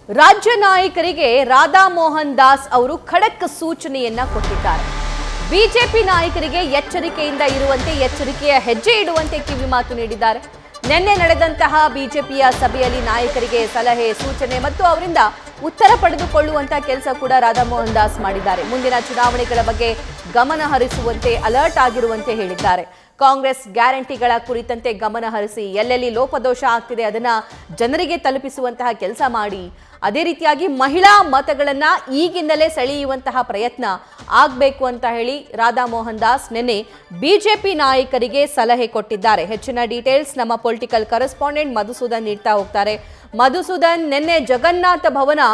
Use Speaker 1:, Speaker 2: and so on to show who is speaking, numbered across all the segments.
Speaker 1: ರಾಜ್ಯ ನಾಯಕರಿಗೆ ರಾಧಾ ಮೋಹನ್ ದಾಸ್ ಅವರು ಖಡಕ್ ಸೂಚನೆಯನ್ನ ಕೊಟ್ಟಿದ್ದಾರೆ. ಬಿಜೆಪಿ ನಾಯಕರಿಗೆ ಎಚ್ಚರಿಕೆಯಿಂದ ಇರುವಂತೆ, ಎಚ್ಚರಿಕೆಯ ಹೆಜ್ಜೆ ಇಡುವಂತೆ ಕಿವಿಮಾತು ನೀಡಿದ್ದಾರೆ. ನಿನ್ನೆ ನಡೆದಂತಹ ಬಿಜೆಪಿಯ ಸಭೆಯಲ್ಲಿ ನಾಯಕರಿಗೆ ಸಲಹೆ, ಸೂಚನೆ ಮತ್ತು ಅವರಿಂದ ಉತ್ತರ ಪಡೆದುಕೊಳ್ಳುವಂತ ಕೆಲಸ ಕೂಡ ರಾಧಾ ಮೋಹನ್ ದಾಸ್ ಮಾಡಿದ್ದಾರೆ. ಮುಂದಿನ ಚುನಾವಣೆಗಳ ಬಗ್ಗೆ ಗಮನ ಹರಿಸುವಂತೆ, ಅಲರ್ಟ್ ಆಗಿರುವಂತೆ ಹೇಳಿದ್ದಾರೆ. ಕಾಂಗ್ರೆಸ್ ಗ್ಯಾರಂಟಿಗಳ ಕುರಿತಂತೆ ಗಮನ ಹರಿಸಿ, ಎಲ್ಲೆಲ್ಲಿ ಲೋಪದೋಷ ಆಗ್ತಿದೆ ಅದನ್ನ ಜನರಿಗೆ ತಲುಪಿಸುವಂತಹ ಕೆಲಸ ಮಾಡಿ. ಅದೇ ರೀತಿಯಾಗಿ ಮಹಿಳಾ ಮತಗಳನ್ನ ಈಗಿಂದಲೇ ಸೆಳೆಯುವಂತಹ ಪ್ರಯತ್ನ ಆಗಬೇಕು ಅಂತ ಹೇಳಿ ರಾಧಾ ಮೋಹನ್ ದಾಸ್ ನಿನ್ನೆ ಬಿಜೆಪಿ ನಾಯಕರಿಗೆ ಸಲಹೆ ಕೊಟ್ಟಿದ್ದಾರೆ. ಹೆಚ್ಚಿನ ಡೀಟೇಲ್ಸ್ ನಮ್ಮ ಪೊಲಿಟಿಕಲ್ ಕರೆಸ್ಪಾಂಡೆಂಟ್ ಮಧುಸೂದನ್ ನೀಡ್ತಾ ಹೋಗ್ತಾರೆ. ಮಧುಸೂದನ್, ನಿನ್ನೆ ಜಗನ್ನಾಥ ಭವನ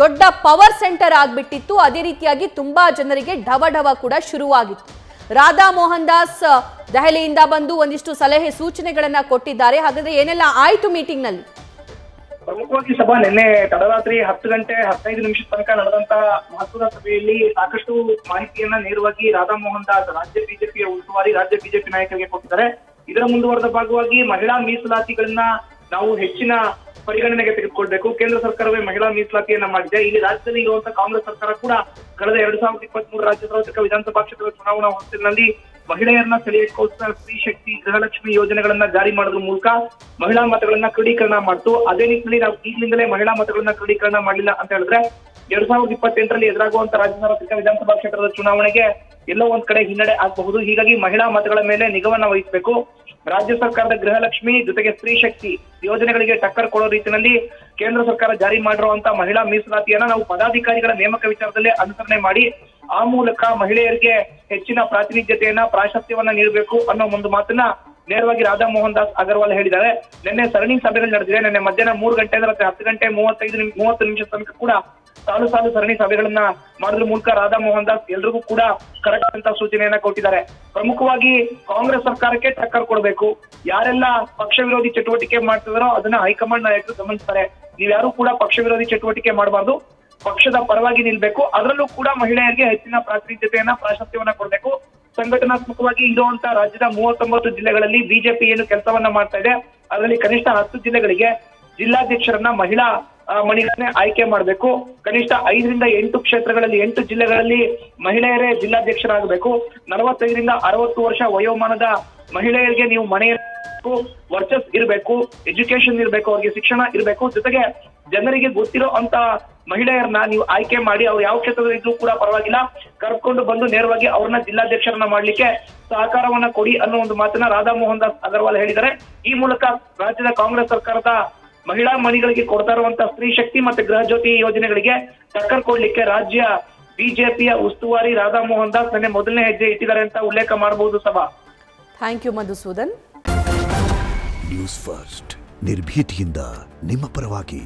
Speaker 1: ದೊಡ್ಡ ಪವರ್ ಸೆಂಟರ್ ಆಗ್ಬಿಟ್ಟಿತ್ತು. ಅದೇ ರೀತಿಯಾಗಿ ತುಂಬಾ ಜನರಿಗೆ ಢವಢವ ಕೂಡ ಶುರುವಾಗಿತ್ತು. ರಾಧಾ ಮೋಹನ್ ದಾಸ್ ದೆಹಲಿಯಿಂದ ಬಂದು ಒಂದಿಷ್ಟು ಸಲಹೆ ಸೂಚನೆಗಳನ್ನ ಕೊಟ್ಟಿದ್ದಾರೆ. ಹಾಗಾದ್ರೆ ಏನೆಲ್ಲ ಆಯ್ತು ಮೀಟಿಂಗ್ ನಲ್ಲಿ?
Speaker 2: ಪ್ರಮುಖವಾಗಿ ಸಭಾ ನಿನ್ನೆ ತಡರಾತ್ರಿ 10 ಗಂಟೆ 15 ನಿಮಿಷದ ತನಕ ನಡೆದಂತಹ ಮಹತ್ವದ ಸಭೆಯಲ್ಲಿ ಸಾಕಷ್ಟು ಮಾಹಿತಿಯನ್ನ ನೇರವಾಗಿ ರಾಧಾ ಮೋಹನ್ ದಾಸ್ ರಾಜ್ಯ ಬಿಜೆಪಿಯ ಉಸ್ತುವಾರಿ ರಾಜ್ಯ ಬಿಜೆಪಿ ನಾಯಕರಿಗೆ ಕೊಟ್ಟಿದ್ದಾರೆ. ಇದರ ಮುಂದುವರೆದ ಭಾಗವಾಗಿ ಮಹಿಳಾ ಮೀಸಲಾತಿಗಳನ್ನ ನಾವು ಹೆಚ್ಚಿನ ಪರಿಗಣನೆಗೆ ತೆಗೆದುಕೊಳ್ಬೇಕು. ಕೇಂದ್ರ ಸರ್ಕಾರವೇ ಮಹಿಳಾ ಮೀಸಲಾತಿಯನ್ನ ಮಾಡಿದೆ. ಇಲ್ಲಿ ರಾಜ್ಯದಲ್ಲಿ ಇರುವಂತಹ ಕಾಂಗ್ರೆಸ್ ಸರ್ಕಾರ ಕೂಡ ಕಳೆದ 2023 ರಾಜ್ಯ ಸಾರ್ವತ್ರಿಕ ವಿಧಾನಸಭಾ ಕ್ಷೇತ್ರದ ಚುನಾವಣಾ ಹೊತ್ತಿನಲ್ಲಿ ಮಹಿಳೆಯರನ್ನ ಸೆಳೆಯಕ್ಕೋಸ್ಕರ ಸ್ತ್ರೀ ಶಕ್ತಿ, ಗೃಹಲಕ್ಷ್ಮಿ ಯೋಜನೆಗಳನ್ನ ಜಾರಿ ಮಾಡೋದ್ರ ಮೂಲಕ ಮಹಿಳಾ ಮತಗಳನ್ನ ಕ್ರೋಢೀಕರಣ ಮಾಡ್ತು. ಅದೇ ನಿಟ್ಟಿನಲ್ಲಿ ನಾವು ಈಗಿನಿಂದಲೇ ಮಹಿಳಾ ಮತಗಳನ್ನ ಕ್ರೋಢೀಕರಣ ಮಾಡಲಿಲ್ಲ ಅಂತ ಹೇಳಿದ್ರೆ 2028ರಲ್ಲಿ ಎದುರಾಗುವಂತ ರಾಜ್ಯ ಸಾರ್ವತ್ರಿಕ ವಿಧಾನಸಭಾ ಕ್ಷೇತ್ರದ ಚುನಾವಣೆಗೆ ಎಲ್ಲೋ ಒಂದ್ ಕಡೆ ಹಿನ್ನಡೆ ಆಗಬಹುದು. ಹೀಗಾಗಿ ಮಹಿಳಾ ಮತಗಳ ಮೇಲೆ ನಿಗಾವನ್ನ ವಹಿಸಬೇಕು. ರಾಜ್ಯ ಸರ್ಕಾರದ ಗೃಹಲಕ್ಷ್ಮಿ ಜೊತೆಗೆ ಸ್ತ್ರೀ ಶಕ್ತಿ ಯೋಜನೆಗಳಿಗೆ ಟಕ್ಕರ್ ಕೊಡೋ ರೀತಿಯಲ್ಲಿ ಕೇಂದ್ರ ಸರ್ಕಾರ ಜಾರಿ ಮಾಡಿರುವಂತಹ ಮಹಿಳಾ ಮೀಸಲಾತಿಯನ್ನ ನಾವು ಪದಾಧಿಕಾರಿಗಳ ನೇಮಕ ವಿಚಾರದಲ್ಲಿ ಅನುಸರಣೆ ಮಾಡಿ ಆ ಮೂಲಕ ಮಹಿಳೆಯರಿಗೆ ಹೆಚ್ಚಿನ ಪ್ರಾತಿನಿಧ್ಯತೆಯನ್ನ, ಪ್ರಾಶಸ್ತ್ಯವನ್ನ ನೀಡಬೇಕು ಅನ್ನೋ ಒಂದು ಮಾತನ್ನ ನೇರವಾಗಿ ರಾಧಾ ಮೋಹನ್ ದಾಸ್ ಅಗರ್ವಾಲ್ ಹೇಳಿದ್ದಾರೆ. ನಿನ್ನೆ ಸರಣಿ ಸಭೆಗಳು ನಡೆದಿದೆ. ನಿನ್ನೆ ಮಧ್ಯಾಹ್ನ 3 ಗಂಟೆಯಿಂದ ರಾತ್ರಿ 10 ಗಂಟೆ 30 ನಿಮಿಷ ತನಕ ಕೂಡ ಸಾಲು ಸರಣಿ ಸಭೆಗಳನ್ನ ಮಾಡೋದ್ರ ಮೂಲಕ ರಾಧಾ ಮೋಹನ್ ದಾಸ್ ಎಲ್ರಿಗೂ ಕೂಡ ಕರೆಕ್ಟ್ ಅಂತ ಸೂಚನೆಯನ್ನ ಕೊಟ್ಟಿದ್ದಾರೆ. ಪ್ರಮುಖವಾಗಿ ಕಾಂಗ್ರೆಸ್ ಸರ್ಕಾರಕ್ಕೆ ಟಕ್ಕರ್ ಕೊಡಬೇಕು. ಯಾರೆಲ್ಲ ಪಕ್ಷ ವಿರೋಧಿ ಚಟುವಟಿಕೆ ಮಾಡ್ತಿದಾರೋ ಅದನ್ನ ಹೈಕಮಾಂಡ್ ನಾಯಕರು ಗಮನಿಸ್ತಾರೆ. ನೀವ್ಯಾರು ಕೂಡ ಪಕ್ಷ ವಿರೋಧಿ ಚಟುವಟಿಕೆ ಮಾಡಬಾರ್ದು, ಪಕ್ಷದ ಪರವಾಗಿ ನಿಲ್ಬೇಕು. ಅದರಲ್ಲೂ ಕೂಡ ಮಹಿಳೆಯರಿಗೆ ಹೆಚ್ಚಿನ ಪ್ರಾತಿನಿಧ್ಯತೆಯನ್ನ, ಪ್ರಾಶಸ್ತ್ಯವನ್ನ ಕೊಡಬೇಕು. ಸಂಘಟನಾತ್ಮಕವಾಗಿ ಇರುವಂತ ರಾಜ್ಯದ 39 ಜಿಲ್ಲೆಗಳಲ್ಲಿ ಬಿಜೆಪಿ ಏನು ಕೆಲಸವನ್ನ ಮಾಡ್ತಾ ಇದೆ ಅದರಲ್ಲಿ ಕನಿಷ್ಠ 10 ಜಿಲ್ಲೆಗಳಿಗೆ ಜಿಲ್ಲಾಧ್ಯಕ್ಷರನ್ನ ಮಹಿಳಾ ಮಣಿಗಳನ್ನೇ ಆಯ್ಕೆ ಮಾಡಬೇಕು. ಕನಿಷ್ಠ 5 ರಿಂದ 8 ಕ್ಷೇತ್ರಗಳಲ್ಲಿ 8 ಜಿಲ್ಲೆಗಳಲ್ಲಿ ಮಹಿಳೆಯರೇ ಜಿಲ್ಲಾಧ್ಯಕ್ಷರಾಗಬೇಕು. 45 ರಿಂದ 60 ವರ್ಷ ವಯೋಮಾನದ ಮಹಿಳೆಯರಿಗೆ ನೀವು ಮನೆಯಬೇಕು, ವರ್ಚಸ್ ಇರಬೇಕು, ಎಜುಕೇಶನ್ ಇರಬೇಕು, ಅವ್ರಿಗೆ ಶಿಕ್ಷಣ ಇರಬೇಕು. ಜೊತೆಗೆ ಜನರಿಗೆ ಗೊತ್ತಿರೋ ಅಂತ ಮಹಿಳೆಯರನ್ನ ನೀವು ಆಯ್ಕೆ ಮಾಡಿ, ಅವ್ರು ಯಾವ ಕ್ಷೇತ್ರದಲ್ಲಿ ಇದ್ರೂ ಕೂಡ ಪರವಾಗಿಲ್ಲ, ಕರ್ಕೊಂಡು ಬಂದು ನೇರವಾಗಿ ಅವ್ರನ್ನ ಜಿಲ್ಲಾಧ್ಯಕ್ಷರನ್ನ ಮಾಡ್ಲಿಕ್ಕೆ ಸಹಕಾರವನ್ನ ಕೊಡಿ ಅನ್ನೋ ಒಂದು ಮಾತನ್ನ ರಾಧಾ ಮೋಹನ್ ದಾಸ್ ಅಗರ್ವಾಲ್ ಹೇಳಿದ್ದಾರೆ. ಈ ಮೂಲಕ ರಾಜ್ಯದ ಕಾಂಗ್ರೆಸ್ ಸರ್ಕಾರದ ಮಹಿಳಾ ಮಣಿಗಳಿಗೆ ಕೊಡ್ತಾ ಇರುವಂತಹ ಸ್ತ್ರೀ ಶಕ್ತಿ ಮತ್ತೆ ಗೃಹ ಜ್ಯೋತಿ ಯೋಜನೆಗಳಿಗೆ ಟಕ್ಕರ್ ಕೊಡ್ಲಿಕ್ಕೆ ರಾಜ್ಯ ಬಿಜೆಪಿಯ ಉಸ್ತುವಾರಿ ರಾಧಾ ಮೋಹನ್ ದಾಸ್ ನಿನ್ನೆ ಮೊದಲನೇ ಹೆಜ್ಜೆ ಇಟ್ಟಿದ್ದಾರೆ ಅಂತ ಉಲ್ಲೇಖ ಮಾಡಬಹುದು. ಸಭಾ,
Speaker 1: thank you Madhusudan.
Speaker 3: News first ನಿರ್ಭೀತಿಯಿಂದ ನಿಮ್ಮ ಪರವಾಗಿ.